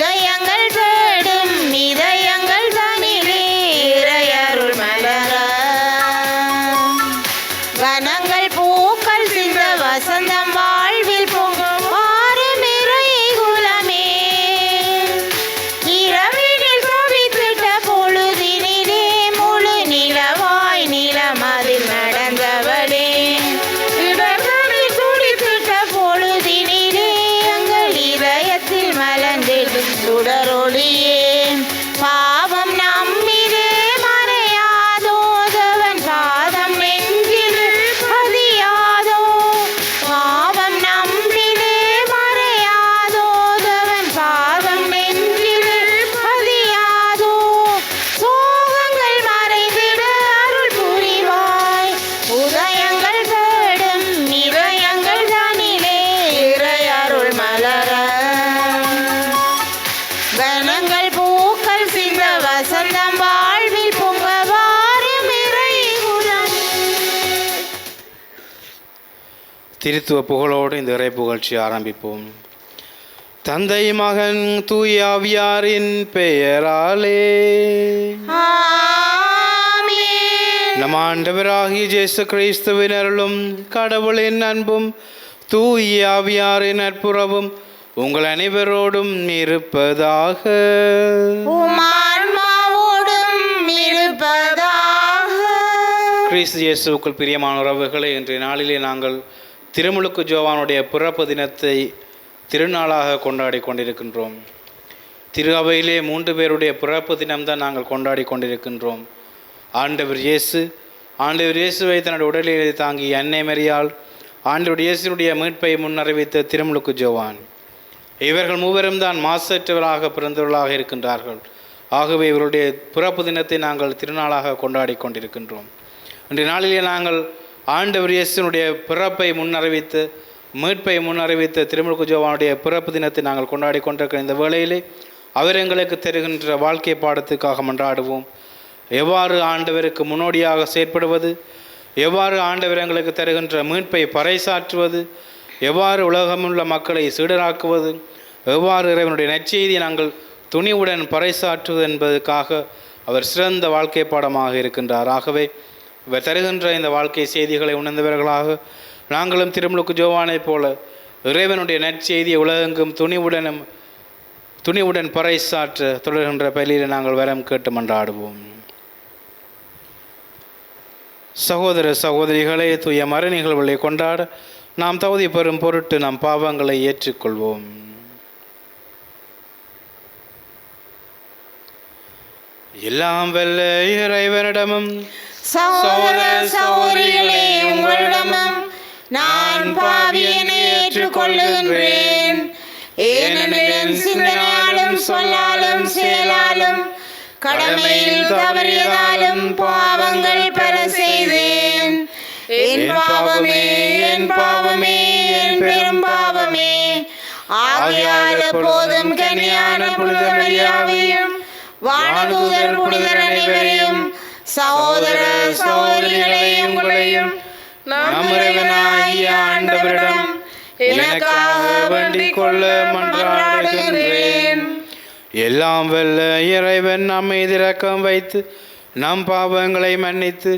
உதயங்கள் தேடும் இதயங்கள் தனிலே இறையருள் மலர வனங்கள் பூக்கள் சிந்த வசந்தம் வாழ்வில் பொங்கும் வாரும் இறை குலமே இரவினில் தவித்திட்ட பொழுதினிலே முழு நிலவாய் நிலமதில் நடந்தவளே இடர்களில் துடித்திட்ட பொழுதினிலே எங்கள் இதயத்தில் மலர்ந்திடும் சுடரொளியே பாவம் நம்மிலே மறையாதோதவன் பாதம் நெஞ்சில் பதியாதோ பாவம் நம்மிலே மறையாதோதவன் பாதம் நெஞ்சில் பதியாதோ சோகங்கள் மறைந்திட அருள் புரிவாய் உதயங்கள் தேடும் இதயங்கள் தனிலே இறை அருள் மலர வனங்கள் பூக்கள் சிந்த வசந்தம் வாழ்வில் பொங்க வாரும் இறை குலமே. திருத்துவ புகழோடு இந்த இறை புகழ்ச்சி ஆரம்பிப்போம். தந்தை மகன் தூய ஆவியாரின் பெயராலே ஆமென். நம் ஆண்டவராகிய இயேசு கிறிஸ்துவின் அருளும் கடவுளின் அன்பும் தூய ஆவியாரின் நட்புறவும் உங்கள் அனைவரோடும் இருப்பதாக. உம் ஆன்மாவோடும் இருப்பதாக. கிறிஸ்து இயேசுவுக்குள் பிரியமான உறவுகளை இன்றைய நாளிலே நாங்கள் திருமுழுக்கு ஜோவானுடைய பிறப்பு தினத்தை திருநாளாக கொண்டாடி கொண்டிருக்கின்றோம். திரு அவையிலே 3 பேருடைய பிறப்பு தினம்தான் நாங்கள் கொண்டாடி கொண்டிருக்கின்றோம். ஆண்டவர் இயேசுவை தன்னுடைய உடலிலே தாங்கி அன்னை மரியாள் ஆண்டவர் இயேசுடைய மீட்பை முன்னறிவித்த திருமுழுக்கு ஜோவான் இவர்கள் மூவரும் தான் மாசற்றவராக பிறந்தவர்களாக இருக்கின்றார்கள். ஆகவே இவருடைய பிறப்பு தினத்தை நாங்கள் திருநாளாக கொண்டாடி கொண்டிருக்கின்றோம். இன்றைய நாளிலே நாங்கள் ஆண்டவர் இயேசுனுடைய பிறப்பை முன்னறிவித்து மீட்பை முன்னறிவித்த திருமுழுக்கு ஜோவானுடைய பிறப்பு தினத்தை நாங்கள் கொண்டாடி கொண்டிருக்கிற இந்த வேளையிலே அவர் எங்களுக்கு தருகின்ற வாழ்க்கை பாடத்துக்காக மன்றாடுவோம். எவ்வாறு ஆண்டவருக்கு முன்னோடியாக செயற்படுவது, எவ்வாறு ஆண்டவர் எங்களுக்கு தருகின்ற மீட்பை பறைசாற்றுவது, எவ்வாறு உலகமுள்ள மக்களை சீடராக்குவது, எவ்வாறு இறைவனுடைய நற்செய்தியை நாங்கள் துணிவுடன் பறைசாற்றுவது என்பதற்காக அவர் சிறந்த வாழ்க்கை பாடமாக இருக்கின்றார். ஆகவே இவர் தருகின்ற இந்த வாழ்க்கை செய்திகளை உணர்ந்தவர்களாக நாங்களும் திருமுழுக்கு ஜோவானைப் போல இறைவனுடைய நற்செய்தியை உலகெங்கும் துணிவுடன் பறைசாற்ற தொடர்கின்ற பள்ளியில் நாங்கள் வரம் கேட்டு மன்றாடுவோம். சகோதர சகோதரிகளே, தூய மறை நிகழ்வுகளை கொண்டாட நாம் தகுதி பெறும் பொருட்டு நம் பாவங்களை ஏற்றுக்கொள்வோம். எல்லாம் வல்ல இறைவனிடமும் சகோதர சகோதரிகளே, உங்களிடமும் நான் பாவியனை ஏற்றுக்கொள்ளுகின்றேன். ஏனெனில் என் சிந்தனையாலும் சொல்லாலும் செயலாலும் கடமையில் தவறியதாலும் பாவங்கள் பல செய்தேன். என் பாவமே, என் பாவமே, என் பெரும் பாவமே. ஆகையால் எப்போதும் கனியான புனித மரியாவையும் வானதூதர் புனிதர் அனைவரையும் சகோதர சகோதரிகளை உங்களையும் நம் இறைவனாகிய ஆண்டவரிடம் எனக்காக வேண்டிக் கொள்ள மன்றாடுகின்றேன். எல்லாம் வல்ல இறைவன் நம்மை இரக்கம் வைத்து நம் பாவங்களை மன்னித்து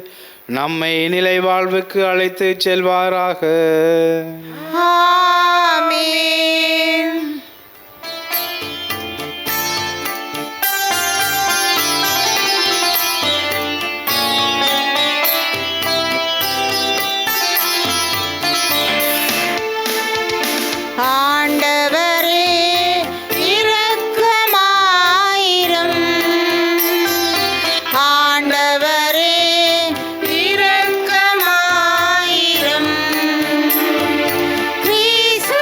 நம்மை நிலை வாழ்வுக்கு அழைத்து செல்வாராக. ஆமென். ஆண்டவரே இரக்கமாயிரும். ஆண்டவரே இரக்கமாயிரும். கிறிஸ்துவே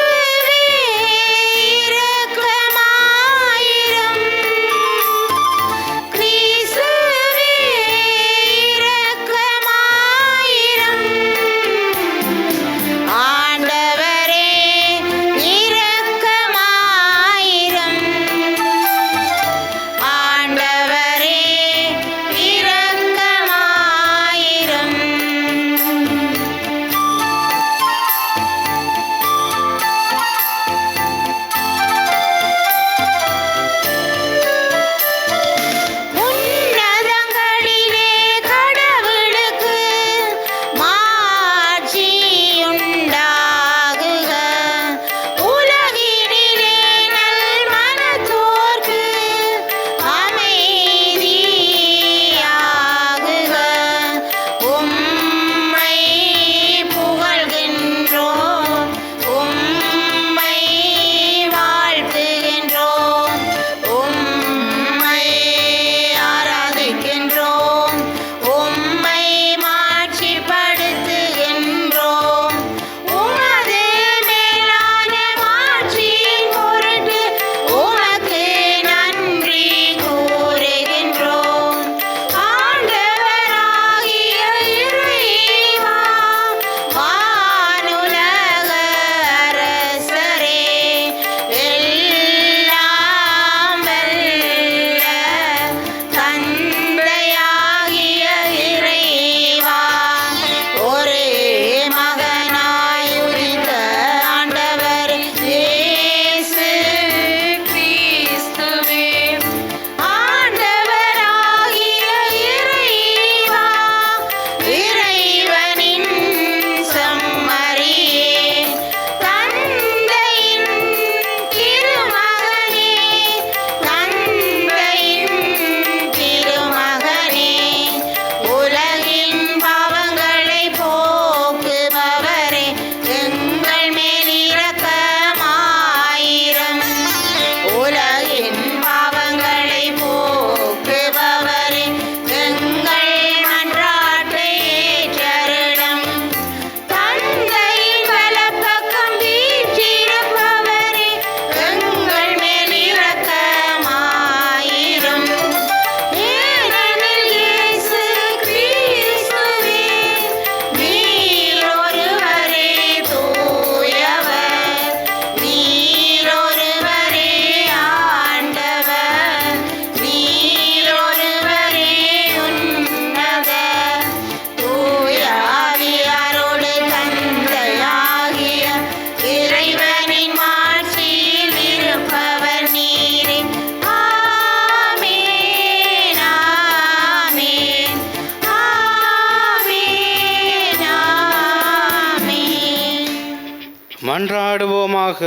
மன்றாடுவோமாக.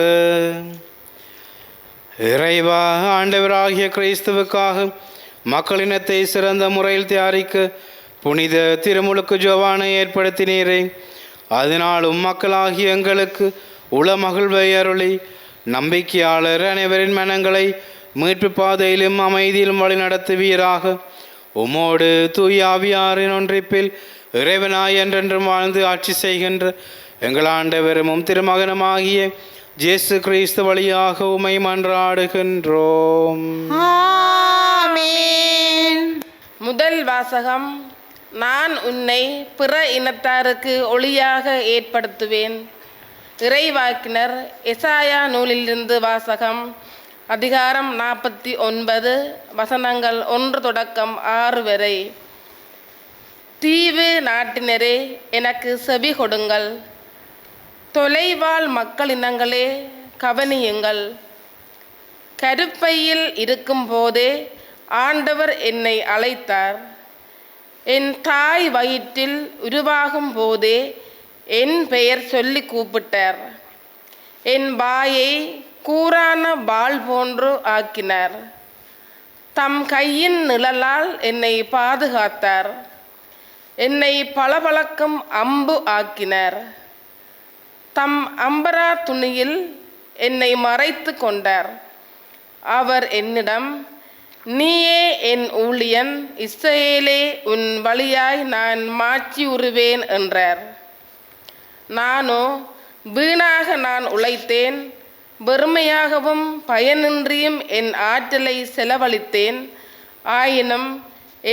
இறைவா, ஆண்டவராகிய கிறிஸ்துவுக்காக மக்களினத்தை சிறந்த முறையில் தயாரிக்க புனித திருமுழுக்கு ஜோவானை ஏற்படுத்தினீரே. அதனாலும் மக்களாகிய எங்களுக்கு உள மகிழ்வை அருளி நம்பிக்கையாளர் அனைவரின் மனங்களை மீட்பு பாதையிலும் அமைதியிலும் வழி நடத்துவீராக. உமோடு தூய ஆவியாரின் ஒன்றிப்பில் இறைவனாய் என்றென்றும் வாழ்ந்து ஆட்சி செய்கின்ற எங்கள் ஆண்டவரும் திருமகனுமாகிய இயேசு கிறிஸ்து வழியாக உமை மன்றாடுகின்றோம். ஆமென். முதல் வாசகம். நான் உன்னை பிற இனத்தாருக்கு ஒளியாக ஏற்படுத்துவேன். இறைவாக்கினர் எசாயா நூலிலிருந்து வாசகம். அதிகாரம் 49, வசனங்கள் 1 தொடக்கம் 6 வரை. தீவு நாட்டினரே, எனக்கு செவி கொடுங்கள். தொலைவாழ் மக்களினங்களே, கவனியுங்கள். கருப்பையில் இருக்கும் போதே ஆண்டவர் என்னை அழைத்தார். என் தாய் வயிற்றில் உருவாகும் போதே என் பெயர் சொல்லி கூப்பிட்டார். என் வாயை கூரான வாள் போன்று ஆக்கினார். தம் கையின் நிழலால் என்னை பாதுகாத்தார். என்னை பளபளக்கும் அம்பு ஆக்கினார். தம் அம்பரா துணியில் என்னை மறைத்து கொண்டார். அவர் என்னிடம், நீயே என் ஊழியன், இஸ்ரவேலே, உன் வழியாய் நான் மாட்சி உறுவேன் என்றார். நானோ, வீணாக நான் உழைத்தேன், வெறுமையாகவும் பயனின்றியும் என் ஆற்றலை செலவழித்தேன். ஆயினும்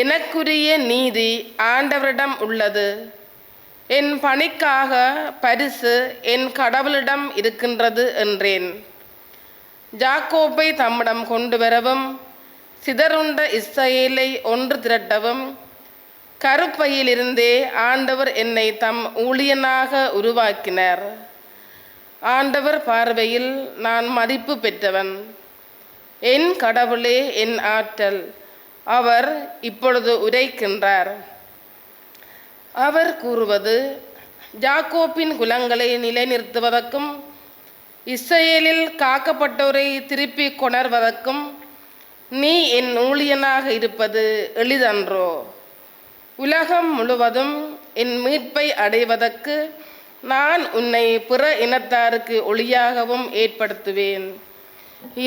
எனக்குரிய நீதி ஆண்டவரிடம் உள்ளது. என் பணிக்காக பரிசு என் கடவுளிடம் இருக்கின்றது என்றேன். யாக்கோபை தம்மிடம் கொண்டு வரவும், சிதறுண்ட இஸ்ரவேலை ஒன்று திரட்டவும், கருப்பையிலிருந்தே ஆண்டவர் என்னை தம் ஊழியனாக உருவாக்கினார். ஆண்டவர் பார்வையில் நான் மதிப்பு பெற்றவன். என் கடவுளே என் ஆற்றல். அவர் இப்பொழுது உரைக்கின்றார். அவர் கூறுவது, யாக்கோப்பின் குலங்களை நிலைநிறுத்துவதற்கும் இஸ்ரவேலில் காக்கப்பட்டோரை திருப்பி கொணர்வதற்கும் நீ என் ஊழியனாக இருப்பது எளிதன்றோ? உலகம் முழுவதும் என் மீட்பை அடைவதற்கு நான் உன்னை பிற இனத்தாருக்கு ஒளியாகவும் ஏற்படுத்துவேன்.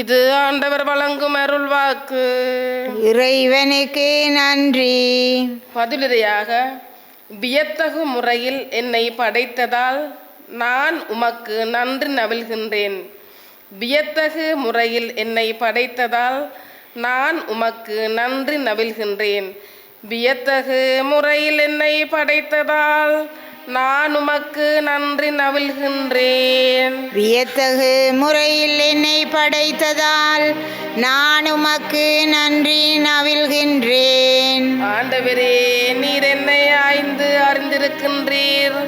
இது ஆண்டவர் வழங்கும் அருள்வாக்கு. இறைவனுக்கு நன்றி. பதிலுரையாக, வியத்தகு முறையில் என்னை படைத்ததால் நான் உமக்கு நன்றி நவில்கின்றேன். வியத்தகு முறையில் என்னை படைத்ததால் நான் உமக்கு நன்றி நவில்கின்றேன். வியத்தகு முறையில் என்னை படைத்ததால் நான் உமக்கு நன்றி நவில்கின்றேன். வியத்தகு முறையில் என்னை படைத்ததால் நான் உமக்கு நன்றி நவில்கின்றேன். ஆண்டவரே, நீர் என்னை ஆய்ந்து அறிந்திருக்கின்றீர்.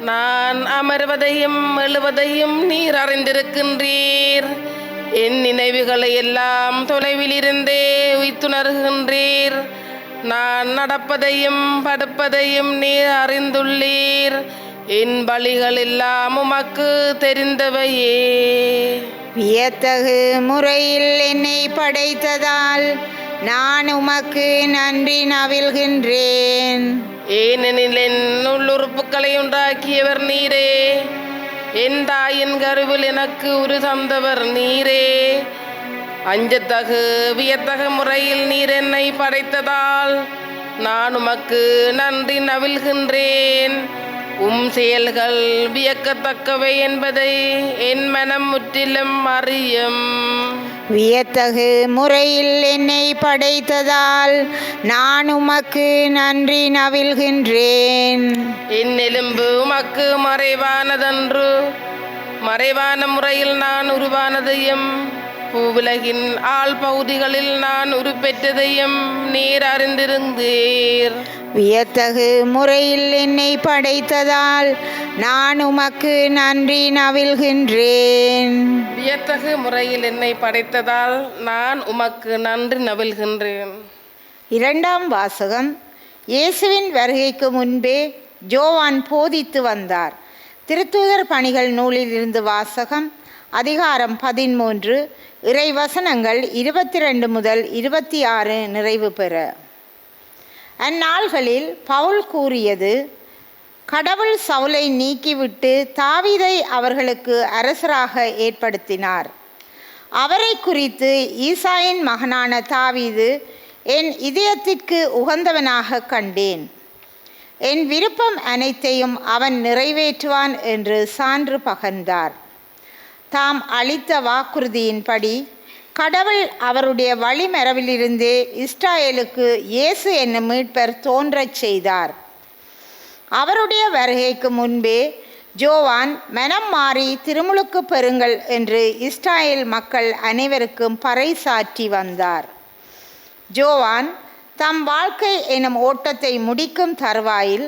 நான் அமர்வதையும் எழுவதையும் நீர் அறிந்திருக்கின்றீர். என் நினைவுகளை எல்லாம் தொலைவிலிருந்தே உய்த்துணர்கின்றீர். நான் நடப்பதையும் படுப்பதையும் நீர் அறிந்துள்ளீர். என் வழிகள் எல்லாம் உமக்கு தெரிந்தவையே. வியத்தகு முறையில் என்னை படைத்ததால் நான் உமக்கு நன்றி நவில்கின்றேன். ஏனெனில் என் உள்ளுறுப்புக்களை உண்டாக்கியவர் நீரே. என் தாயின் கருவில் எனக்கு உரு தந்தவர் நீரே. அஞ்சத்தகு வியத்தகு முறையில் நீர் என்னை படைத்ததால் நான் உமக்கு நன்றி நவில்கின்றேன். செயல்கள் வியக்கத்தக்கவை என்பதை என் மனம் முற்றிலும் அறியும். வியத்தகு முறையில் என்னை படைத்ததால் நான் உமக்கு நன்றி நவில்கின்றேன். என் எலும்பு உமக்கு மறைவானதன்று. மறைவான முறையில் நான் உருவானதையும் பூவுலகின் ஆள் பகுதிகளில் நான் உருப்பெற்றதையும் நீர் அறிந்திருந்தீர். வியத்தகு முறையில் என்னை படைத்ததால் நான் உமக்கு நன்றி நவில்கின்றேன். வியத்தகு முறையில் என்னை படைத்ததால் நான் உமக்கு நன்றி நவில்கின்றேன். இரண்டாம் வாசகம். இயேசுவின் வருகைக்கு முன்பே யோவான் போதித்து வந்தார். திருத்தூதர் பணிகள் நூலிலிருந்து வாசகம். அதிகாரம் 13, இறைவசனங்கள் 22 முதல் 26 நிறைவு பெற. அந்நாள்களில் பவுல் கூறியது: கடவுள் சவுலை நீக்கிவிட்டு தாவீதை அவர்களுக்கு அரசராக ஏற்படுத்தினார். அவரை குறித்து ஈசாயின் மகனான தாவீது என் இதயத்திற்கு உகந்தவனாக கண்டேன். என் விருப்பம் அனைத்தையும் அவன் நிறைவேற்றுவான் என்று சான்று பகர்ந்தார். தாம் அளித்த வாக்குறுதியின்படி கடவுள் அவருடைய வழிமரபிலிருந்தே இஸ்ராயேலுக்கு இயேசு என்னும் மீட்பர் தோன்றச் செய்தார். அவருடைய வருகைக்கு முன்பே ஜோவான் மனம் மாறி திருமுழுக்கு பெறுங்கள் என்று இஸ்ராயேல் மக்கள் அனைவருக்கும் பறைசாற்றி வந்தார். ஜோவான் தம் வாழ்க்கை எனும் ஓட்டத்தை முடிக்கும் தருவாயில்,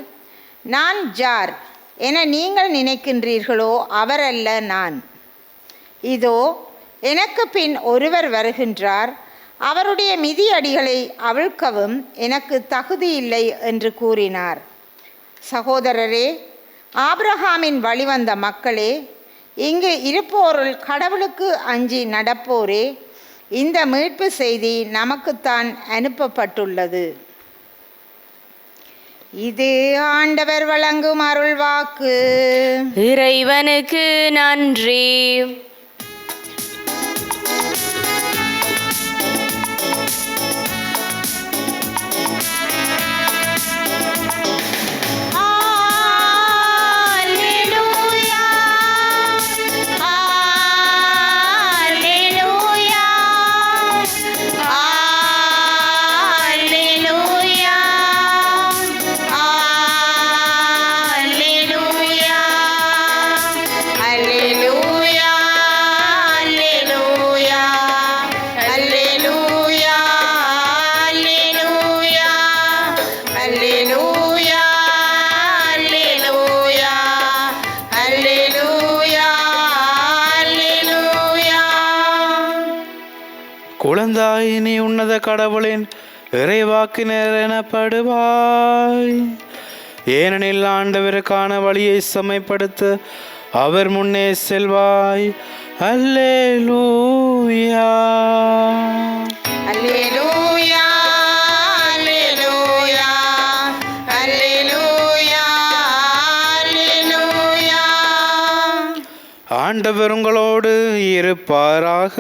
நான் ஜார் என நீங்கள் நினைக்கின்றீர்களோ அவரல்ல நான். இதோ எனக்கு பின் ஒருவர் வருகின்றார், அவருடைய மிதியடிகளை அவிழ்க்கவும் எனக்கு தகுதியில்லை என்று கூறினார். சகோதரரே, ஆபிரகாமின் வழிவந்த மக்களே, இங்கு இருப்போருள் கடவுளுக்கு அஞ்சி நடப்போரே, இந்த மீட்பு செய்தி நமக்குத்தான் அனுப்பப்பட்டுள்ளது. இது ஆண்டவர் வழங்கும் அருள்வாக்கு. இறைவனுக்கு நன்றி. குழந்தாய், நீ உன்னத கடவுளின் இறைவாக்கினர் எனப்படுவாய். ஏனெனில் ஆண்டவருக்கான வழியை செம்மைப்படுத்த அவர் முன்னே செல்வாய். அல்லேலூயா, அல்லேலூயா, அல்லேலூயா, அல்லேலூயா, அல்லேலூயா. ஆண்டவர் உங்களோடு இருப்பாராக.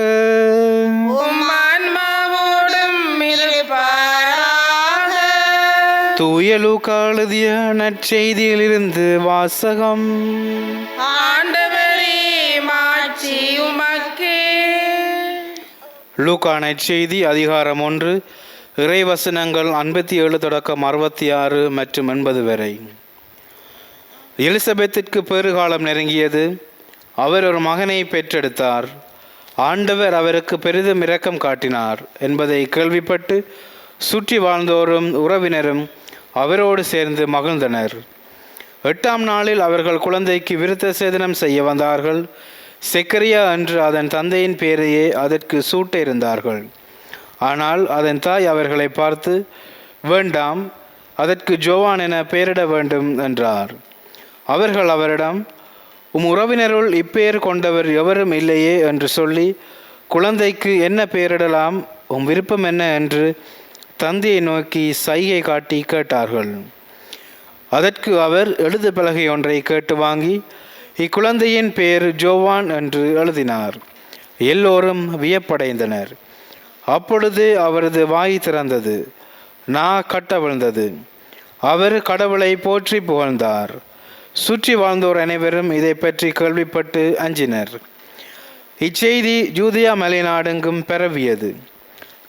உம் ஆன்மாவோடும் இருப்பாராக. தூய லூக்கா எழுதிய நற்செய்தியிலிருந்து வாசகம். ஆண்டவரே, மாட்சி உமக்கே. லூக்கா நற்செய்தி அதிகாரம் 1, இறைவசனங்கள் 57 தொடக்கம் 66 மற்றும் 80 வரை. எலிசபெத்திற்கு பேறுகாலம் நெருங்கியது. அவர் ஒரு மகனை பெற்றெடுத்தார். ஆண்டவர் அவருக்கு பெரிதும் இரக்கம் காட்டினார் என்பதை கேள்விப்பட்டு சுற்றி வாழ்ந்தோரும் உறவினரும் அவரோடு சேர்ந்து மகிழ்ந்தனர். 8ஆம் நாளில் அவர்கள் குழந்தைக்கு விருத்த சேதனம் செய்ய வந்தார்கள். செக்கரியா என்று அதன் தந்தையின் பெயரையே அதற்கு சூட்ட இருந்தார்கள். ஆனால் அதன் தாய் அவர்களை பார்த்து, வேண்டாம், அதற்கு ஜோவான் என பெயரிட வேண்டும் என்றார். அவர்கள் அவரிடம், உம் உறவினருள் இப்பெயர் கொண்டவர் எவரும் இல்லையே என்று சொல்லி, குழந்தைக்கு என்ன பெயரிடலாம், உம் விருப்பம் என்ன என்று தந்தையை நோக்கி சைகை காட்டி கேட்டார்கள். அதற்கு அவர் எழுது பலகை ஒன்றை கேட்டு வாங்கி இக்குழந்தையின் பெயர் ஜோவான் என்று எழுதினார். எல்லோரும் வியப்படைந்தனர். அப்பொழுது அவரது வாய் திறந்தது, நா கட்டவிழ்ந்தது. அவர் கடவுளை போற்றி புகழ்ந்தார். சுற்றி வாழ்ந்தோர் அனைவரும் இதை பற்றி கேள்விப்பட்டு அஞ்சினர். இச்செய்தி யூதேயா மலைநாடெங்கும் பரவியது.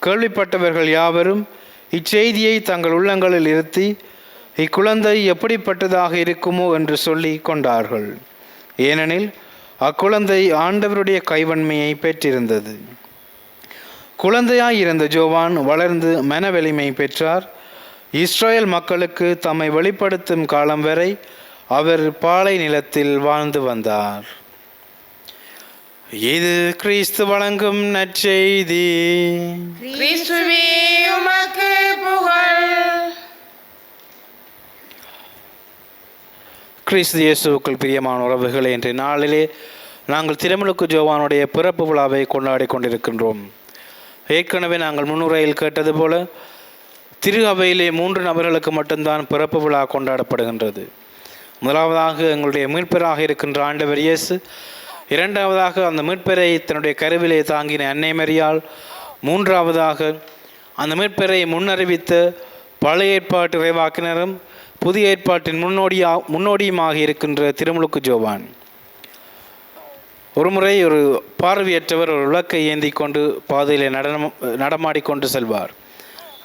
கேள்விப்பட்டவர்கள் யாவரும் இச்செய்தியை தங்கள் உள்ளங்களில் இருத்தி, இக்குழந்தை எப்படிப்பட்டதாக இருக்குமோ என்று சொல்லி கொண்டார்கள். ஏனெனில் அக்குழந்தை ஆண்டவருடைய கைவன்மையை பெற்றிருந்தது. குழந்தையாயிருந்த ஜோவான் வளர்ந்து மனவலிமை பெற்றார். இஸ்ரேல் மக்களுக்கு தம்மை வெளிப்படுத்தும் காலம் வரை அவர் பாலை நிலத்தில் வாழ்ந்து வந்தார். இது கிறிஸ்து வழங்கும் நற்செய்தி. கிறிஸ்துவே, உமக்கு புகழ். கிறிஸ்து இயேசுவுக்குள் பிரியமான உறவுகளே, இன்றைய நாளிலே நாங்கள் திருமுழுக்கு ஜோவானுடைய பிறப்பு விழாவை கொண்டாடி கொண்டிருக்கின்றோம். ஏற்கனவே நாங்கள் முன்னுரையில் கேட்டது போல திரு அவையிலே 3 நபர்களுக்கு மட்டும்தான் பிறப்பு விழா கொண்டாடப்படுகின்றது. முதலாவதாக எங்களுடைய மீட்பராக இருக்கின்ற ஆண்டவர் இயேசு, இரண்டாவதாக அந்த மீட்பரை தன்னுடைய கருவிலே தாங்கின அன்னை மரியாள், மூன்றாவதாக அந்த மீட்பரை முன்னறிவித்த பழைய ஏற்பாட்டு இறைவாக்கினரும் புதிய ஏற்பாட்டின் முன்னோடியுமாக இருக்கின்ற திருமுழுக்கு ஜோவான். ஒருமுறை ஒரு பார்வையற்றவர் ஒரு விளக்கை ஏந்தி கொண்டு பாதையில் நடமாடிக்கொண்டு செல்வார்.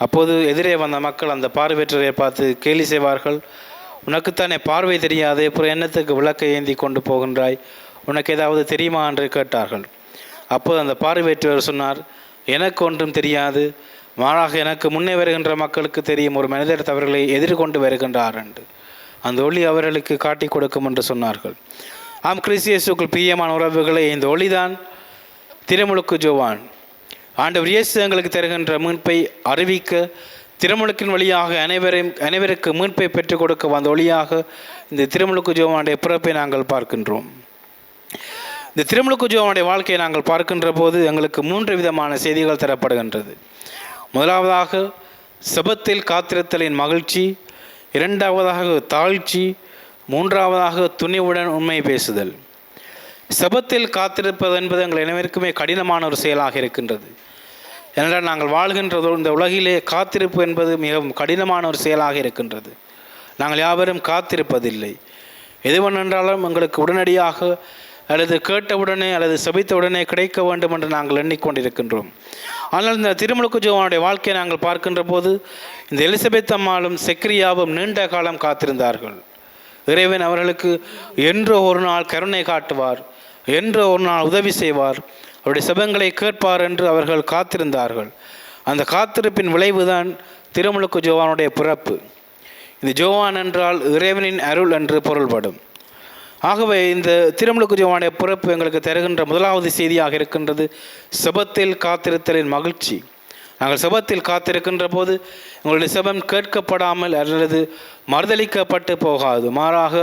அப்போது எதிரே வந்த மக்கள் அந்த பார்வையற்றரை பார்த்து கேலி செய்வார்கள். உனக்குத்தானே பார்வை தெரியாது, அப்புறம் என்னத்துக்கு விளக்கை ஏந்தி கொண்டு போகின்றாய், உனக்கு ஏதாவது தெரியுமா என்று கேட்டார்கள். அப்போது அந்த பார்வையற்றவர் சொன்னார், எனக்கு ஒன்றும் தெரியாது, மாறாக எனக்கு முன்னே வருகின்ற மக்களுக்கு தெரியும், ஒரு மனிதர் அவர்களை எதிர்கொண்டு வருகின்றார் என்று அந்த ஒளி அவர்களுக்கு காட்டி கொடுக்கும் என்று சொன்னார்கள். ஆம், கிறிஸ்து இயேசுவுக்குள் பிரியமான உறவுகளை, இந்த ஒளிதான் திருமுழுக்கு ஜோவான். ஆண்டவர் இயேசு எங்களுக்கு தருகின்ற மீட்பை அறிவிக்க, திருமுழுக்கின் வழியாக அனைவருக்கு மீட்பை பெற்றுக் கொடுக்க வந்த ஒளியாக இந்த திருமுழுக்கு ஜோவானுடைய பிறப்பை நாங்கள் பார்க்கின்றோம். இந்த திருமுழுக்கு ஜோவானுடைய வாழ்க்கையை நாங்கள் பார்க்கின்ற போது எங்களுக்கு 3 விதமான செய்திகள் தரப்படுகின்றது. முதலாவதாக செபத்தில் காத்திருத்தலின் மகிழ்ச்சி, இரண்டாவதாக தாழ்ச்சி, மூன்றாவதாக துணிவுடன் உண்மை பேசுதல். செபத்தில் காத்திருப்பது என்பது எங்கள் அனைவருக்குமே கடினமான ஒரு செயலாக இருக்கின்றது. ஏனென்றால் நாங்கள் வாழ்கின்ற இந்த உலகிலே காத்திருப்பு என்பது மிகவும் கடினமான ஒரு செயலாக இருக்கின்றது. நாங்கள் யாவரும் காத்திருப்பதில்லை. எதுவென்றாலும் எங்களுக்கு உடனடியாக அல்லது கேட்டவுடனே அல்லது செபித்தவுடனே கிடைக்க வேண்டும் என்று நாங்கள் எண்ணிக்கொண்டிருக்கின்றோம். ஆனால் இந்த திருமுழுக்கு ஜோவானுடைய வாழ்க்கையை நாங்கள் பார்க்கின்ற போது இந்த எலிசபெத் அம்மாளும் செக்ரியாவும் நீண்ட காலம் காத்திருந்தார்கள். இறைவன் அவர்களுக்கு என்றோ ஒரு நாள் கருணை காட்டுவார், என்றோ ஒரு நாள் உதவி செய்வார், அவருடைய செபங்களை கேட்பார் என்று அவர்கள் காத்திருந்தார்கள். அந்த காத்திருப்பின் விளைவுதான் திருமுழுக்கு ஜோவானுடைய பிறப்பு. இந்த ஜோவான் என்றால் இறைவனின் அருள் என்று பொருள்படும். ஆகவே இந்த திருமுழுக்கு ஜோவானுடைய பிறப்பு எங்களுக்கு தருகின்ற முதலாவது செய்தியாக இருக்கின்றது செபத்தில் காத்திருத்தலின் மகிழ்ச்சி. நாங்கள் செபத்தில் காத்திருக்கின்ற போது எங்களுடைய செபம் கேட்கப்படாமல் அல்லது மறுதளிக்கப்பட்டு போகாது, மாறாக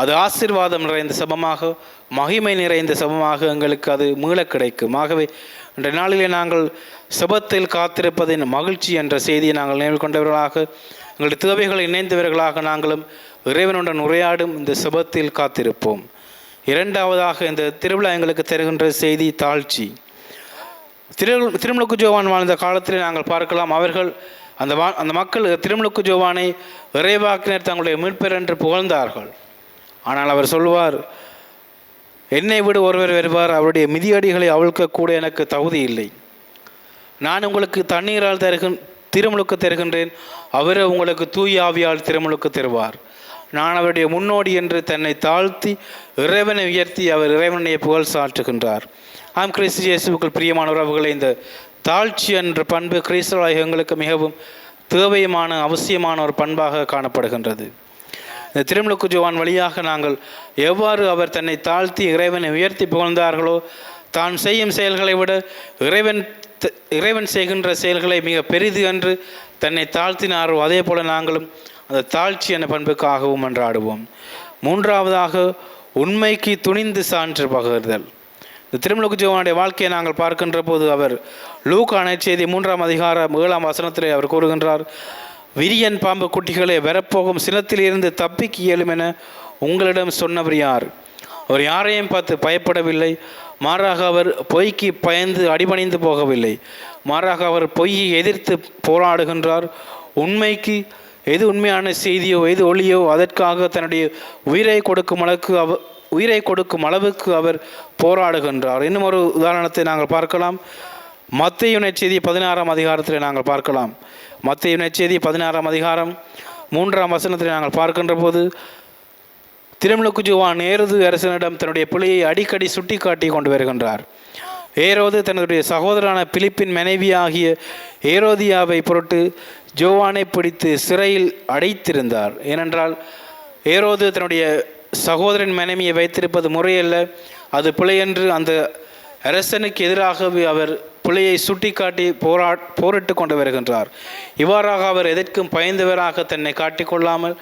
அது ஆசீர்வாதம் நிறைந்த செபமாக, மகிமை நிறைந்த செபமாக எங்களுக்கு அது மீள கிடைக்கும். ஆகவே இன்றைய நாளிலே நாங்கள் செபத்தில் காத்திருப்பதின் மகிழ்ச்சி என்ற செய்தியை நாங்கள் நினைவு கொண்டவர்களாக, எங்களுடைய தேவைகளை இணைந்தவர்களாக நாங்களும் இறைவனுடன் உரையாடும் இந்த செபத்தில் காத்திருப்போம். இரண்டாவதாக இந்த திருவிழா எங்களுக்கு தருகின்ற செய்தி தாழ்ச்சி. திருமுழுக்கு ஜோவான் வாழ்ந்த காலத்தில் நாங்கள் பார்க்கலாம், அவர்கள் அந்த மக்கள் திருமுழுக்கு ஜோவானை இறைவாக்கினர் தங்களுடைய மீட்பர் என்று புகழ்ந்தார்கள். ஆனால் அவர் சொல்வார், என்னை விட ஒருவர் வருவார், அவருடைய மிதியடிகளை அவிழ்க்கக்கூட எனக்கு தகுதி இல்லை. நான் உங்களுக்கு தண்ணீரால் திருமுழுக்கு தருகின்றேன், அவரை உங்களுக்கு தூய ஆவியால் திருமுழுக்கு தருவார். நான் அவருடைய முன்னோடி என்று தன்னை தாழ்த்தி இறைவனை உயர்த்தி அவர் இறைவனுடைய புகழ் சாற்றுகின்றார். ஆம், கிறிஸ்து இயேசுவுக்குள் பிரியமான உறவுகளை, இந்த தாழ்ச்சி என்ற பண்பு கிறிஸ்தவ எங்களுக்கு மிகவும் தேவையான அவசியமான ஒரு பண்பாக காணப்படுகின்றது. இந்த திருமுழுக்கு ஜோவான் வழியாக நாங்கள் எவ்வாறு அவர் தன்னை தாழ்த்தி இறைவனை உயர்த்தி புகழ்ந்தார்களோ, தான் செய்யும் செயல்களை விட இறைவன் செய்கின்ற செயல்களை மிக பெரிது என்று தன்னை தாழ்த்தினாரோ, அதே போல நாங்களும் அந்த தாழ்ச்சி என்ற பண்புக்காகவும் மன்றாடுவோம். மூன்றாவதாக உண்மைக்கு துணிந்து சான்று பகிர்தல். இந்த திருமுழுக்கு ஜோவானுடைய வாழ்க்கையை நாங்கள் பார்க்கின்ற போது அவர் லூக்கா நற்செய்தி 3ஆம் அதிகாரம் 7ஆம் வசனத்திலே அவர் கூறுகின்றார், விரியன் பாம்பு குட்டிகளை வரப்போகும் சினத்திலிருந்து தப்பிக்கு இயலும் என உங்களிடம் சொன்னவர் யார்? அவர் யாரையும் பார்த்து பயப்படவில்லை, மாறாக அவர் பொய்க்கு பயந்து அடிபணிந்து போகவில்லை, மாறாக அவர் பொய்யை எதிர்த்து போராடுகின்றார். உண்மைக்கு எது உண்மையான செய்தியோ எது ஒளியோ அதற்காக தன்னுடைய உயிரை கொடுக்கும் அளவுக்கு அவர் போராடுகின்றார். இன்னும் ஒரு உதாரணத்தை நாங்கள் பார்க்கலாம். மத்தேயு நற்செய்தி 16ஆம் அதிகாரத்தில் நாங்கள் பார்க்கலாம். மத்தேயு நற்செய்தி 16ஆம் அதிகாரம் 3ஆம் வசனத்தில் நாங்கள் பார்க்கின்ற போது திருமுழுக்கு ஜோவான் ஏரோது அரசனிடம் தன்னுடைய பிள்ளையை அடிக்கடி சுட்டி காட்டி கொண்டு வருகின்றார். ஏரோது தன்னுடைய சகோதரனான பிலிப்பின் மனைவியாகிய ஏரோதியாவை பொருட்டு ஜோவானை பிடித்து சிறையில் அடைத்திருந்தார். ஏனென்றால் ஏரோது தன்னுடைய சகோதரன் மனைவியை வைத்திருப்பது முறையல்ல, அது பிழையென்று அந்த அரசனுக்கு எதிராகவே அவர் பிள்ளையை சுட்டி காட்டி போரிட்டு கொண்டு வருகின்றார். இவ்வாறாக அவர் எதற்கும் பயந்தவராக தன்னை காட்டிக்கொள்ளாமல்,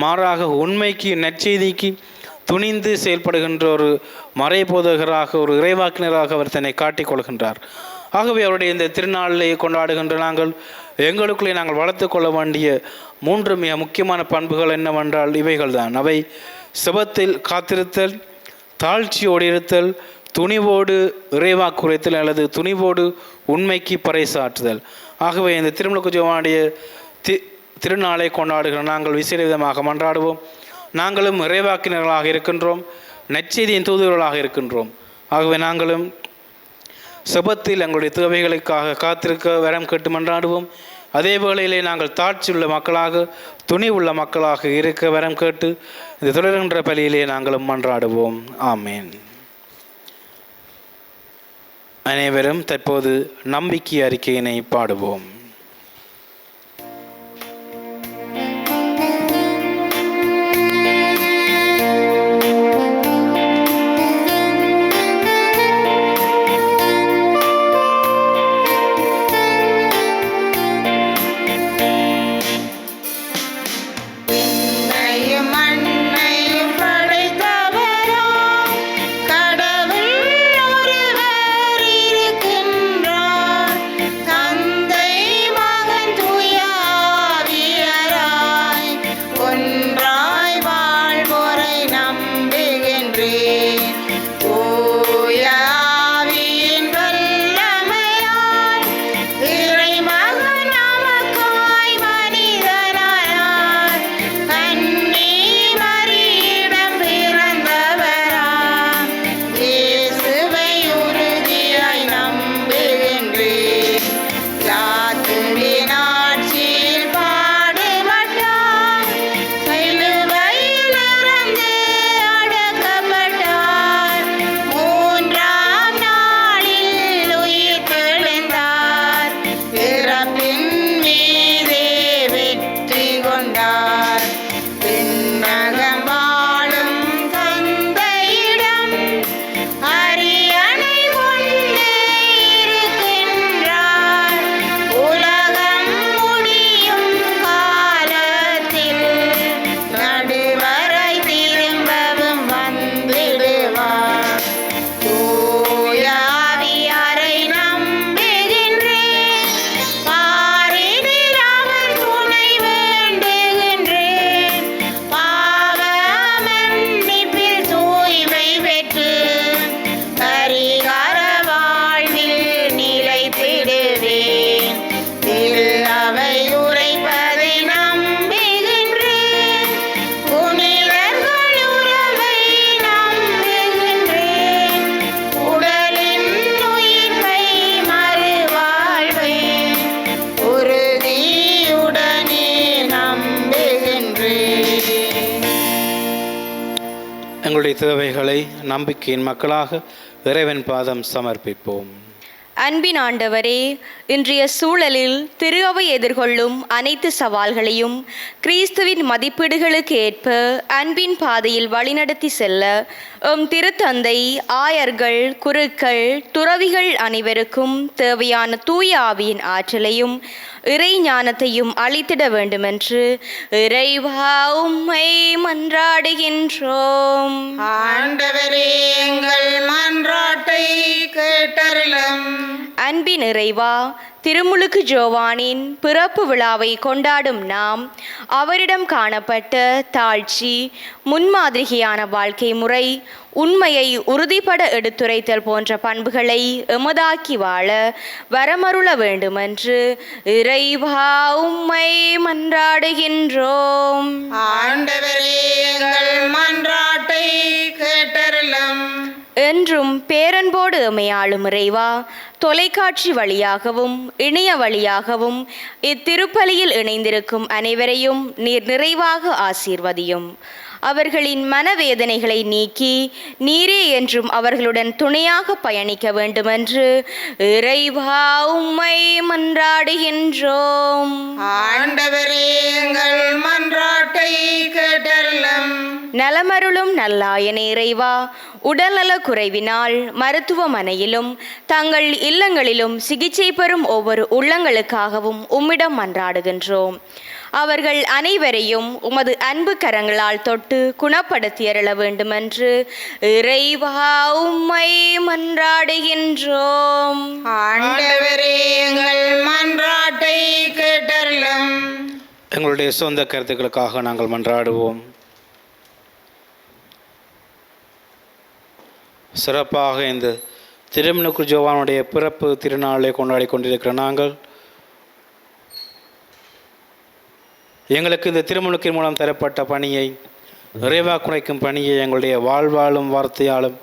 மாறாக உண்மைக்கு நற்செய்திக்கு துணிந்து செயல்படுகின்ற ஒரு மறைபோதகராக, ஒரு இறைவாக்கினராக அவர் தன்னை காட்டிக் கொள்கின்றார். ஆகவே அவருடைய இந்த திருநாளை கொண்டாடுகின்ற நாங்கள் எங்களுக்குள்ளே நாங்கள் வளர்த்து கொள்ள வேண்டிய 3 மிக முக்கியமான பண்புகள் என்னவென்றால் இவைகள் தான். அவை செபத்தில் காத்திருத்தல், தாழ்ச்சியோடு இருத்தல், துணிவோடு இறைவாக்குரைத்தல் அல்லது துணிவோடு உண்மைக்கு பறைசாற்றுதல். ஆகவே இந்த திருமுழுக்கு ஜோவானுடைய திருநாளை கொண்டாடுகிற நாங்கள் விசேட விதமாக மன்றாடுவோம். நாங்களும் இறைவாக்கினர்களாக இருக்கின்றோம், நற்செய்தியின் தூதுவர்களாக இருக்கின்றோம். ஆகவே நாங்களும் செபத்தில் எங்களுடைய தேவைகளுக்காக காத்திருக்க வரம் கேட்டு மன்றாடுவோம். அதே வேளையிலே நாங்கள் தாழ்ச்சியுள்ள மக்களாக, துணிவுள்ள மக்களாக இருக்க வரம் கேட்டு இந்த தொடர்கின்ற பலியிலே நாங்களும் மன்றாடுவோம். ஆமேன். அனைவரும் தற்போது நம்பிக்கை அறிக்கையினை பாடுவோம். எங்களுடைய தேவைகளை நம்பிக்கையின் மக்களாக இறைவன் பாதம் சமர்ப்பிப்போம். அன்பின் ஆண்டவரே, இன்றைய சூழலில் திரு அவை எதிர்கொள்ளும் அனைத்து சவால்களையும் கிறிஸ்துவின் மதிப்பீடுகளுக்கு ஏற்ப அன்பின் பாதையில் வழிநடத்தி செல்ல திருத்தந்தை, ஆயர்கள், குருக்கள், துறவிகள் அனைவருக்கும் தேவையான தூய ஆவியின் ஆற்றலையும் இறை ஞானத்தையும் அளித்திட வேண்டுமென்று இறைவா உம்மை மன்றாடுகின்றோம். ஆண்டவரே, எங்கள் மன்றாட்டை கேட்டருளும். அன்பின் இறைவா, திருமுழுக்கு ஜோவானின் பிறப்பு விழாவை கொண்டாடும் நாம் அவரிடம் காணப்பட்ட தாழ்ச்சி, முன்மாதிரியான வாழ்க்கை முறை, உண்மையை உறுதிப்பட எடுத்துரைத்தல் போன்ற பண்புகளை எமதாக்கி வாழ வரமருள வேண்டுமென்று இறைவா உம்மை மன்றாடுகின்றோம். ஆண்டவரே, எங்கள் மன்றாட்டை கேட்டருளும். என்றும் பேரன்போடு எமையாளும் இறைவா, தொலைக்காட்சி வழியாகவும் இணைய வழியாகவும் இத்திருப்பலியில் இணைந்திருக்கும் அனைவரையும் நீர் நிறைவாக ஆசீர்வதியும். அவர்களின் மனவேதனைகளை நீக்கி நீரே என்றும் அவர்களுடன் துணையாக பயணிக்க வேண்டுமென்று இறைவா உம்மை மன்றாடுகின்றோம். ஆண்டவரே, எங்கள் மன்றாட்டை மன்றாட்டை கேட்டருளும். நலமருளும் நல்லாயனே இறைவா, உடல்நல குறைவினால் மருத்துவமனையிலும் தங்கள் இல்லங்களிலும் சிகிச்சை பெறும் ஒவ்வொரு உள்ளங்களுக்காகவும் உம்மிடம் மன்றாடுகின்றோம். அவர்கள் அனைவரையும் உமது அன்பு கரங்களால் தொட்டு குணப்படுத்தியருள வேண்டுமென்று இறைவா உம்மை மன்றாடுகின்றோம். ஆண்டவரே எங்கள் மன்றாட்டை கேட்டருளும். எங்களுடைய சொந்த கருத்துக்களுக்காக நாங்கள் மன்றாடுவோம். சிறப்பாக இந்த திருமணுக்கு ஜோவானுடைய பிறப்பு திருநாளை கொண்டாடி கொண்டிருக்கிற நாங்கள் எங்களுக்கு இந்த திருமணுக்கின் மூலம் தரப்பட்ட பணியை நிறைவாக குறைக்கும் பணியை எங்களுடைய வாழ்வாலும் வார்த்தையாலும்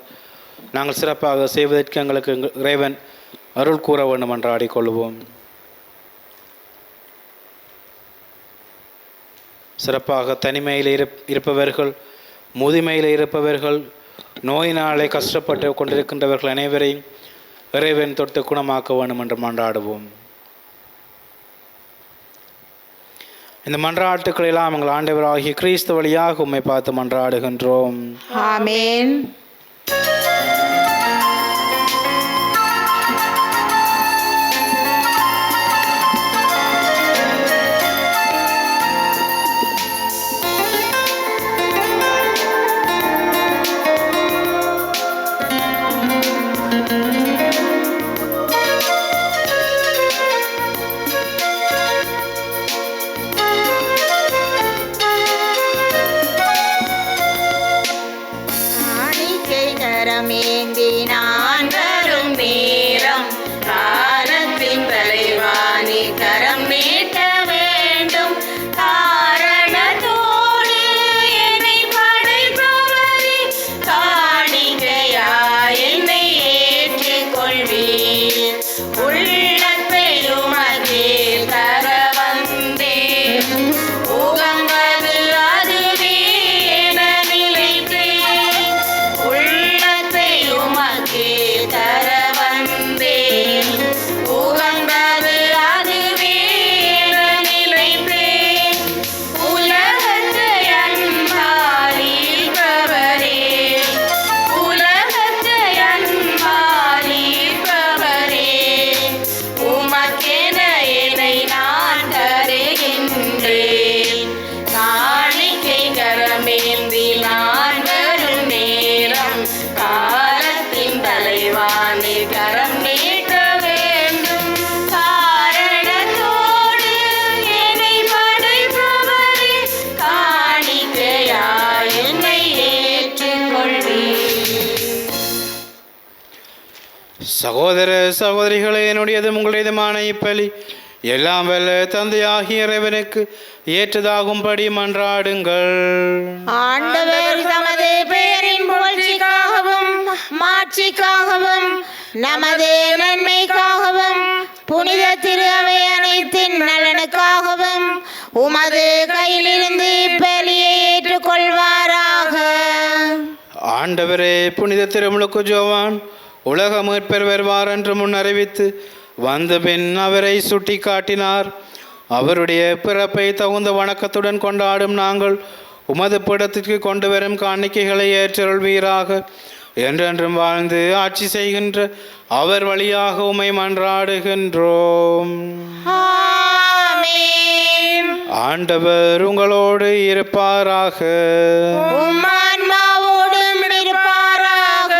நாங்கள் சிறப்பாக செய்வதற்கு எங்களுக்கு இறைவன் அருள் கூற வேண்டும் என்று ஆடிக்கொள்வோம். சிறப்பாக தனிமையில் இருப்பவர்கள், முதுமையில் இருப்பவர்கள், நோயினாலே கஷ்டப்பட்டு கொண்டிருக்கின்றவர்கள் அனைவரையும் இறைவன் தொட்டு குணமாக்க வேண்டும் என்று மன்றாடுவோம். இந்த மன்றாட்டுக்கள் எல்லாம் எங்கள் ஆண்டவராகிய கிறிஸ்து வழியாக உம்மை பார்த்து மன்றாடுகின்றோம். ஆமென். கரமேந்தி நான் வரும் நேரம் காலத்தின் தலைவாணி கரம் நீட்ட வேண்டும். காரணத்தோடு என்னை படைப்பவரே, காணிக்கையா என்னை ஏற்றுக்கொள்வீர். உள்ளத்தை உமக்கே தர வந்தேன், உகந்தது அதுவே என நிலைத்தேன். உள்ளத்தை உமக்கே தர வந்தேன், உகந்தது அதுவே என நிலைத்தேன். உலகத்தை அன்பால் ஈர்ப்பவரே, உலகத்தை அன்பால் ஈர்ப்பவரே, உமக்கென என்னை நான் தருகின்றேன். காணிக்கை கரமேந்தி நான் வரும் நேரம் காலத்தின் தலைவாணி கரம் நீட்ட வேண்டும். காரணத்தோடு என்னை படைப்பவரே, காணிக்கையா என்னை ஏற்றுக்கொள்வீர். சகோதர சகோதரிகளே, என்னுடையதும் உங்களுடையதுமான இப்பலி எல்லாம் வல்ல தந்தையாகிய இறைவனுக்கு ஏற்றதாகும்படி மன்றாடுங்கள். ஆண்டவர் தமது பெயரின் புகழ்ச்சிக்காகவும் மாட்சிக்காகவும் நமது நன்மைக்காகவும் புனித திரு அவை அனைத்தின் நலனுக்காகவும் உமது கையிலிருந்து இப்பலியை ஏற்றுக்கொள்வாராக. ஆண்டவரே, புனித திருமுழுக்கு ஜோவான் உலக மீட்பர் வருவார் என்று முன் அறிவித்து வந்த பின் அவரை சுட்டி காட்டினார். அவருடைய பிறப்பை தகுந்த வணக்கத்துடன் கொண்டாடும் நாங்கள் உமது பீடத்திற்கு கொண்டு வரும் காணிக்கைகளை ஏற்றருள்வீராக. என்றென்றும் வாழ்ந்து ஆட்சி செய்கின்ற அவர் வழியாக உம்மை மன்றாடுகின்றோம். ஆமென். ஆண்டவர் உங்களோடு இருப்பாராக. உம் ஆன்மாவோடும் இருப்பாராக.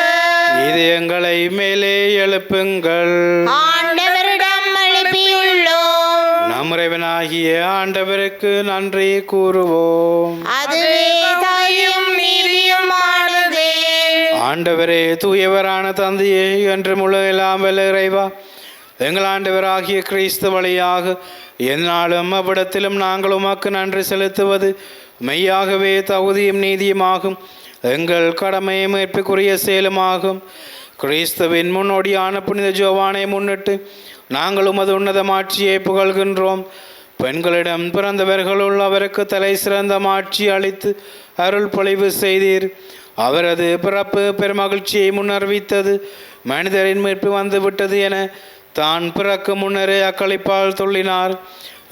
இது எங்களை மேலே எழுப்புங்கள். ஆண்டவரிடம் எழுப்பியுள்ளோம். நம் இறைவனாகிய ஆண்டவருக்கு நன்றி கூறுவோம். அதுவே தாயும் நீதியுமானதே. ஆண்டவரே, தூயவரான தந்தையே, என்று முழு எல்லாம் வல்ல இறைவா, எங்கள் ஆண்டவராகிய கிறிஸ்து வழியாக எந்நாளும் அவ்விடத்திலும் நாங்கள் உமக்கு நன்றி செலுத்துவது மெய்யாகவே தகுதியும் நீதியுமாகும். எங்கள் கடமை மீட்புக்குரிய செயலுமாகும். கிறிஸ்துவின் முன்னோடியான புனித ஜோவானை முன்னிட்டு நாங்கள் உமது உன்னத மாட்சியை புகழ்கின்றோம். பெண்களிடம் பிறந்தவர்களுள் அவருக்கு தலை சிறந்த மாட்சி அளித்து அருள் பொழிவு செய்தீர். அவரது பிறப்பு பெருமகிழ்ச்சியை முன்னறிவித்தது. மனிதரின் மீட்பு வந்து விட்டது என தான் பிறக்கு முன்னரே அக்களிப்பால் துள்ளினார்.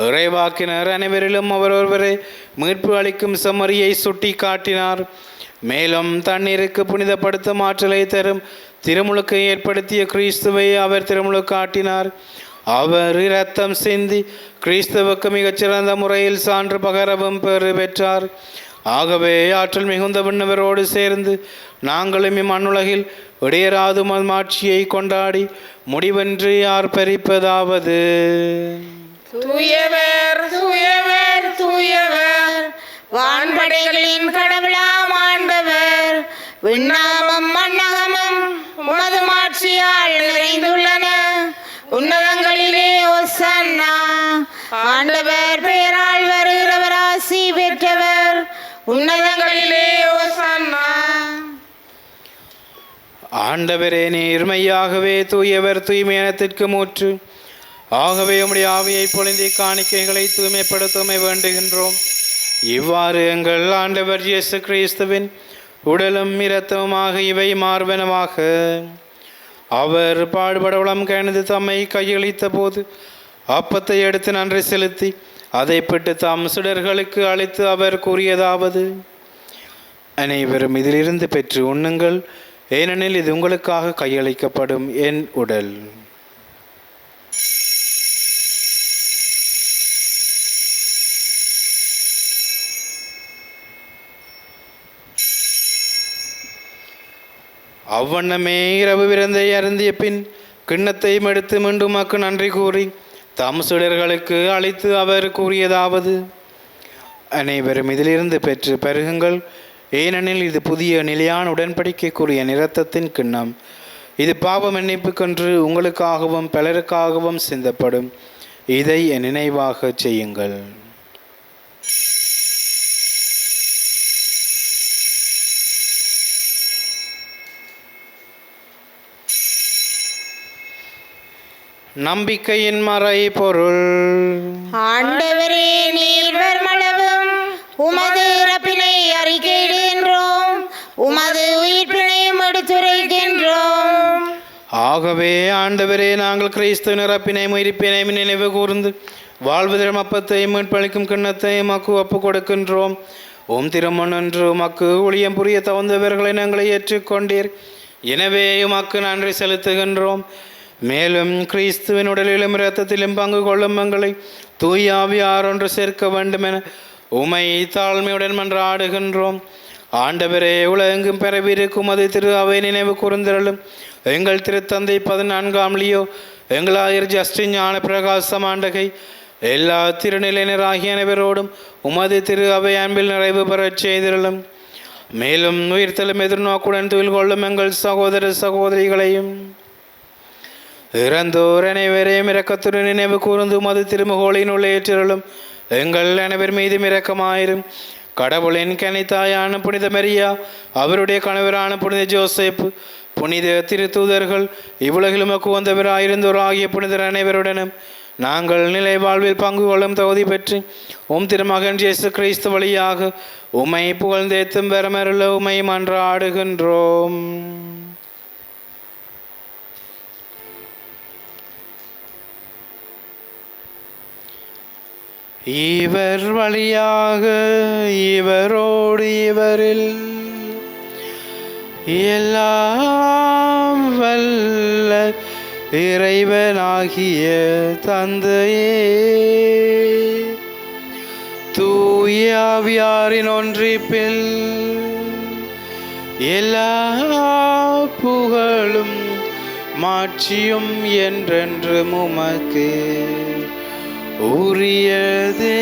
இறைவாக்கினர் அனைவரிலும் அவர் ஒருவரை மீட்பு அளிக்கும் செம்மறியை சுட்டி காட்டினார். மேலும் தண்ணீருக்கு புனிதப்படுத்தும் ஆற்றலை தரும் திருமுழுக்கை ஏற்படுத்திய கிறிஸ்துவை அவர் திருமுழுக்காட்டினார். அவர் இரத்தம் சிந்தி கிறிஸ்துவுக்கு மிகச்சிறந்த முறையில் சான்று பகரவும் பெறு பெற்றார். ஆகவே ஆற்றல் மிகுந்த விண்ணவரோடு சேர்ந்து நாங்களும் இம்மண்ணுலகில் இடையராது மாட்சியை கொண்டாடி முடிவென்று ஆர்ப்பரிப்பதாவது: தூயவர் தூயவர் தூயவர், வான்படைகளின் கடவுளாம் ஆண்டவர், விண்ணகமும் மண்ணகமும் உமது மாட்சியால் நிறைந்துள்ளன. உன்னதங்களிலே ஓசன்னா. ஆண்டவர் பெயரால் வருகிறவர் ஆசி பெற்றவர். உன்னதங்களிலே ஓசன்னா. ஆண்டவரே, நீர் மெய்யாகவே தூயவர், தூய்மையானத்திற்கு மூற்று. ஆகவே உம்முடைய ஆவியை பொழிந்தி காணிக்கைகளை தூய்மைப்படுத்தமை வேண்டுகின்றோம். இவ்வாறு எங்கள் ஆண்டவர் இயேசு கிறிஸ்துவின் உடலும் இரத்தமுமாக இவை மார்பனமாக. அவர் பாடுபடவளம் கணிந்து தம்மை கையளித்த போது அப்பத்தை எடுத்து நன்றி செலுத்தி அதை பிட்டு தாம் சுடர்களுக்கு அளித்து அவர் கூறியதாவது: அனைவரும் இதிலிருந்து பெற்று உண்ணுங்கள், ஏனெனில் இது உங்களுக்காக கையளிக்கப்படும் என் உடல். அவ்வண்ணமே இரவு விருந்தை அருந்திய பின் கிண்ணத்தையும் எடுத்து மீண்டும் உமக்கு நன்றி கூறி தம் சுடர்களுக்கு அளித்து அவர் கூறியதாவது: அனைவரும் இதிலிருந்து பெற்று பருகுங்கள், ஏனெனில் இது புதிய நிலையான உடன்படிக்கைக்குரிய இரத்தத்தின் கிண்ணம். இது பாவ மன்னிப்புக்கென்று உங்களுக்காகவும் பலருக்காகவும் சிந்தப்படும். இதை என் நினைவாக செய்யுங்கள். நம்பிக்கையின் மறை பொருள். ஆண்டவரே, நீர் வருமளவும் உமது இறப்பினை அறிக்கையிடுகின்றோம், உமது உயிர்ப்பினையும் எடுத்துரைக்கின்றோம். ஆகவே ஆண்டவரே, நாங்கள் கிறிஸ்துவின் இறப்பினையும் உயிர்ப்பினையும் நினைவு கூர்ந்து வாழ்வதற்கு அப்பத்தையும் மீட்பளிக்கும் கிண்ணத்தையும் மக்கு ஒப்பு கொடுக்கின்றோம். திருமணன்று உமக்கு ஊழியம் புரிய தகுந்தவர்களை நாங்களை ஏற்றுக்கொண்டீர். எனவே உமக்கு நன்றி செலுத்துகின்றோம். மேலும் கிறிஸ்துவின் உடலிலும் இரத்தத்திலும் பங்கு கொள்ளும் எங்களை தூய ஆவியார் ஒன்று சேர்க்க வேண்டும் என உமை தாழ்மையுடன் மன்றாடுகின்றோம். ஆண்டவரே, உலகெங்கும் பரவியிருக்கும் அது திரு அவை நினைவு கூர்ந்திரலும் எங்கள் திருத்தந்தை 14ஆம் லியோ, எங்களாயர் ஜஸ்டின் ஞான பிரகாசம் ஆண்டகை, எல்லா திருநிலையினராகிய அனைவரோடும் உமது திரு அவை அன்பில் நிறைவு பெறச் செய்திரலும். மேலும் உயிர்த்தலும் எதிர்நோக்குடன் துயில் கொள்ளும் எங்கள் சகோதர சகோதரிகளையும் இறந்தோர் அனைவரையும் இரக்கத்துடன் நினைவு கூர்ந்து உமது திருமுகோளின் உள்ளேற்றலும் எங்கள் அனைவர் மீதும் இரக்கமாயிரும். கடவுளின் கனித்தாயான புனித மரியா, அவருடைய கணவரான புனித ஜோசேப்பு, புனித திருத்தூதர்கள், இவ்வுலகிலும் வந்தவராயிருந்தோர் ஆகிய புனிதர் அனைவருடனும் நாங்கள் நிலை வாழ்வில் பங்கு கொள்ளும் தகுதி பெற்று திருமகன் இயேசு கிறிஸ்து வழியாக உம்மை புகழ்ந்தேத்தும் பெறமருள உம்மை மன்றாடுகின்றோம். இவர் வழியாக இவரோடு இவரில் எல்லாம் வல்ல இறைவனாகிய தந்தையே, தூய ஆவியாரின் ஒன்றிப்பில் எல்லா புகழும் மாட்சியும் என்றென்றும் உமக்கு உரியதே.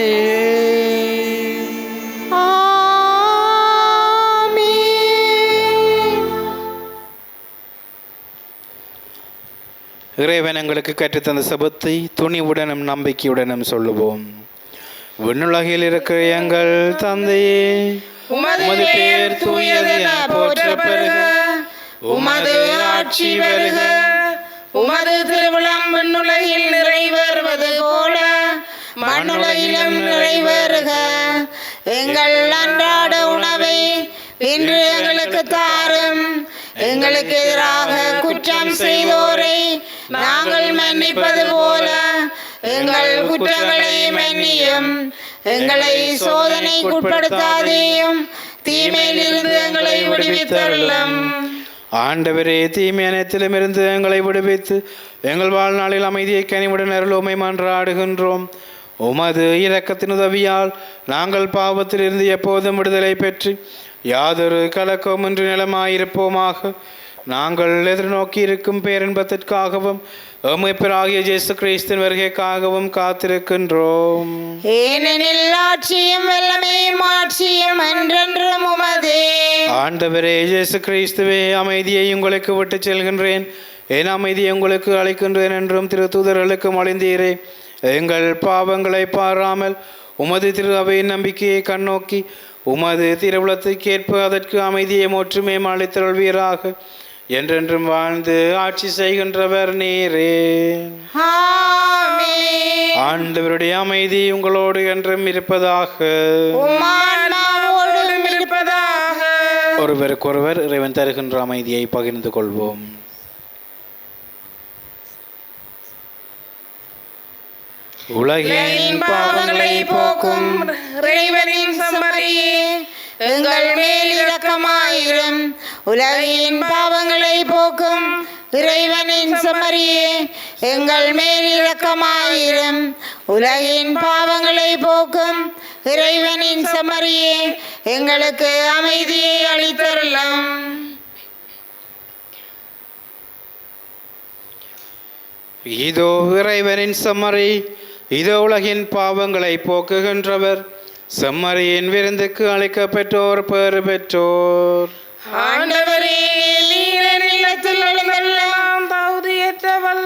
இறைவன் எங்களுக்கு கற்றுத்தந்த சபத்தை துணிவுடனும் நம்பிக்கையுடனும் சொல்லுவோம். விண்ணுலகில் இருக்கிற எங்கள் தந்தையே, உமது பேர் தூயது என போற்றப் பெறுக. உமது ஆட்சி வருக. உமது திருவிழம் விண்ணுலகில் நிறைவேறுவது போல மண்ணுலகிலும் நிறைவேறுக. எங்கள் அன்றாட உணவை இன்று எங்களுக்கு தாரும். எங்களுக்கு எதிராக குற்றம் செய்தோரை நாங்கள் மன்னிப்பது போல எங்கள் குற்றங்களை மன்னியும், எங்களை சோதனைக்குட்படுத்தாதேயும், தீமையிலிருந்து எங்களை விடுவித்தருளும். ஆண்டவரே, தீமை அனைத்திலும் இருந்து எங்களை விடுவித்து எங்கள் வாழ்நாளில் அமைதியை கனிவுடன் அருளுமை மன்றாடுகின்றோம். உமது இரக்கத்தின் உதவியால் நாங்கள் பாவத்திலிருந்து எப்போதும் விடுதலை பெற்று யாதொரு கலக்கமின்றி நிலமாயிருப்போமாக. நாங்கள் எதிர்நோக்கி இருக்கும் பேரின்பத்திற்காகவும் எம்மைப்பராகிய இயேசு கிறிஸ்துவின் வருகைக்காகவும் காத்திருக்கின்றோம். ஏனெனில் ஆட்சியும் வல்லமையும் மாட்சியும் என்றென்றும் உமதே. ஆண்டவரே இயேசு கிறிஸ்துவே, அமைதியை உங்களுக்கு விட்டுச் செல்கின்றேன், என் அமைதியை உங்களுக்கு அளிக்கின்றேன் என்றும் திருத்தூதர்களுக்கு அழிந்தீரே. எங்கள் பாவங்களை பாராமல் உமது திரு அவையின் நம்பிக்கையை கண்ணோக்கி உமது திருவுளத்துக்கேற்ப அதற்கு அமைதியை ஒற்றுமை அளித்தருள்வீராக. என்றென்றும் வாழ்ந்து ஆட்சி செய்கின்றவர் நீரே. ஆமென். ஆண்டவருடைய அமைதி உங்களோடு என்றும் இருப்பதாக. உம் ஆன்மாவோடும் இருப்பதாக. ஒருவருக்கொருவர் இறைவன் தருகின்ற அமைதியை பகிர்ந்து கொள்வோம். உலகின் பாவங்களை போக்கும் இறைவனின் செம்மறியே, எங்கள் மேல் இரக்கமாயிரும். உலகின் பாவங்களை போக்கும் இறைவனின் செம்மறியே, எங்கள் மேல் இரக்கமாயிரும். உலகின் பாவங்களை போக்கும் இறைவனின் செம்மறியே, எங்களுக்கு அமைதியை அளித்தருளும். இதோ இறைவனின் செம்மறி, இதோ உலகின் பாவங்களை போக்குகின்றவர். செம்மறியின் விருந்துக்கு அழைக்கப்பெற்றோர் பேறு பெற்றோர். ஆண்டவரே, நீர் என் இல்லத்தில் எழுந்தருளலாம் தகுதியற்றவள்.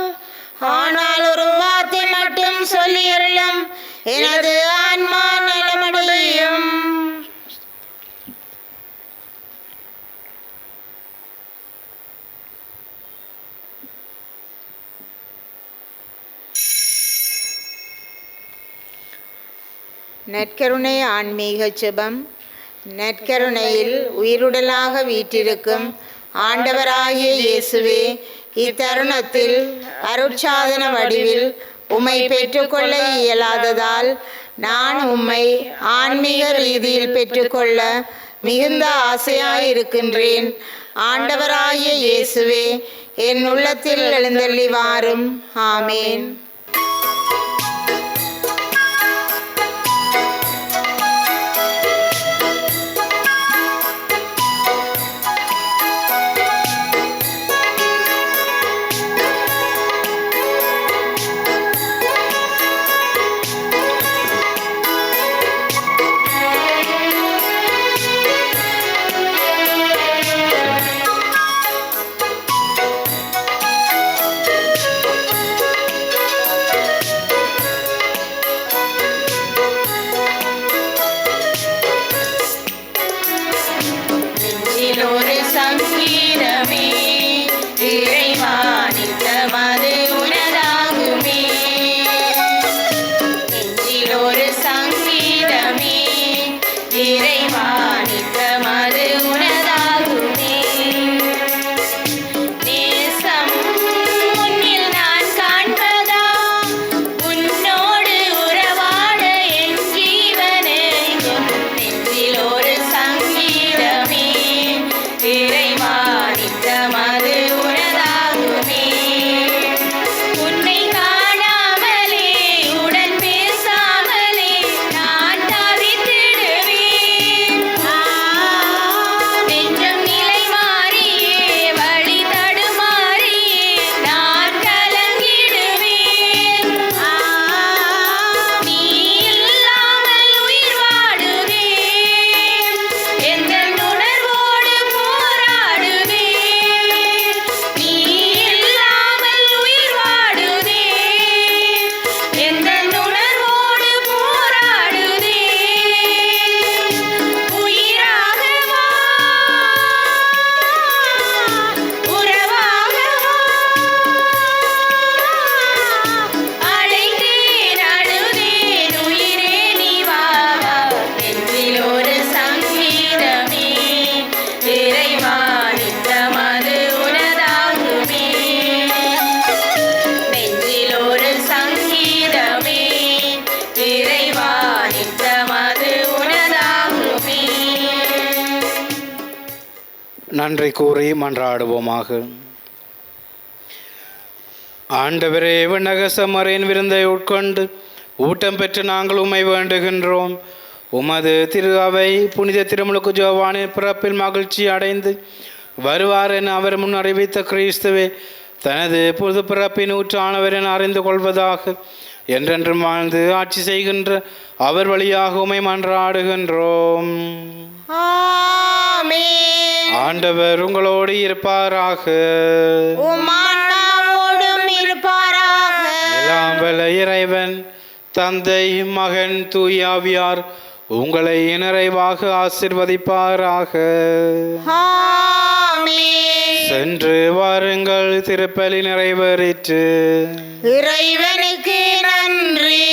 ஆனால் ஒரு வார்த்தை மட்டும் சொல்லியருளும், எனது ஆன்மா நலமடையும். நற்கருணை ஆன்மீக ஜெபம். நற்கருணையில் உயிருடலாக வீற்றிருக்கும் ஆண்டவராகிய இயேசுவே, இத்தருணத்தில் அருட்சாதன வடிவில் உம்மை பெற்றுக்கொள்ள இயலாததால் நான் உம்மை ஆன்மீக ரீதியில் பெற்றுக்கொள்ள மிகுந்த ஆசையாயிருக்கின்றேன். ஆண்டவராகிய இயேசுவே, என் உள்ளத்தில் எழுந்தள்ளி வாரும். ஆமேன். நன்றி கூறி மன்றாடுவோமாக. ஆண்டவரே, விண்ணகசமரின் விருந்தை உட்கொண்டு ஊட்டம் பெற்று நாங்கள் உம்மை வேண்டுகின்றோம். உமது திரு அவை புனித திருமுழுக்கு ஜோவானின் பிறப்பில் மகிழ்ச்சி அடைந்து வருவார் என அவர் முன் அறிவித்த கிறிஸ்துவே தனது புது பிறப்பின் ஊற்றானவர் என அறிந்து கொள்வதாக என்றென்றும் வாழ்ந்து ஆட்சி செய்கின்ற அவர் வழியாக உம்மை மன்றாடுகின்றோம். ஆமென். ஆண்டவர் உங்களோடு இருப்பாராக. உம் ஆன்மாவோடும் இருப்பாராக. எல்லாம் வல்ல இறைவன் தந்தை, மகன், தூய ஆவியார் உங்களை நிறைவாக ஆசிர்வதிப்பாராக. ஆமென். சென்று வாருங்கள், திருப்பலி நிறைவேறிற்று. இறைவனுக்கு நன்றி.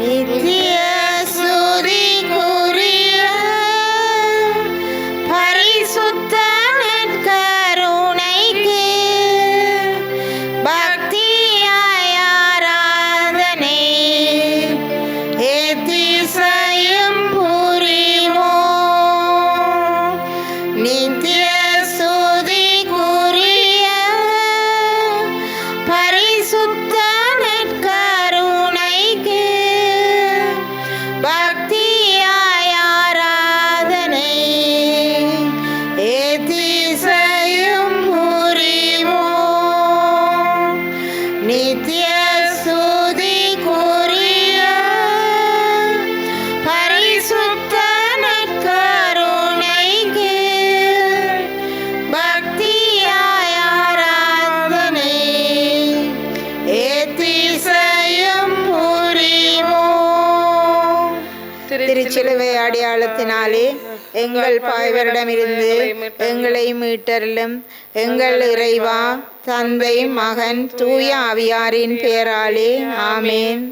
நித்திய சுதிக்குரிய பரிசுத்த நற்கருணைக்கு பக்தியாய் ஆராதனை எத்திசையும் புரிவோம். நித்திய சுதிக்குரிய பரிசுத்த நற்கருணைக்கு பக்தியாய் ஆராதனை எத்திசையும் புரிவோம். நித்திய ஸ்துதிக்குரிய பரிசுத்த நற்கருணைக்கு பக்தியாய் ஆராதனை எத்திசையும் புரிவோம். திருச்சிலுவை அடையாளத்தினாலே எங்கள் பாய்வரிடமிருந்து எங்களை மீட்டருளும். எங்கள் இறைவா, தந்தை, மகன், தூய ஆவியாரின் பெயராலே ஆமென்.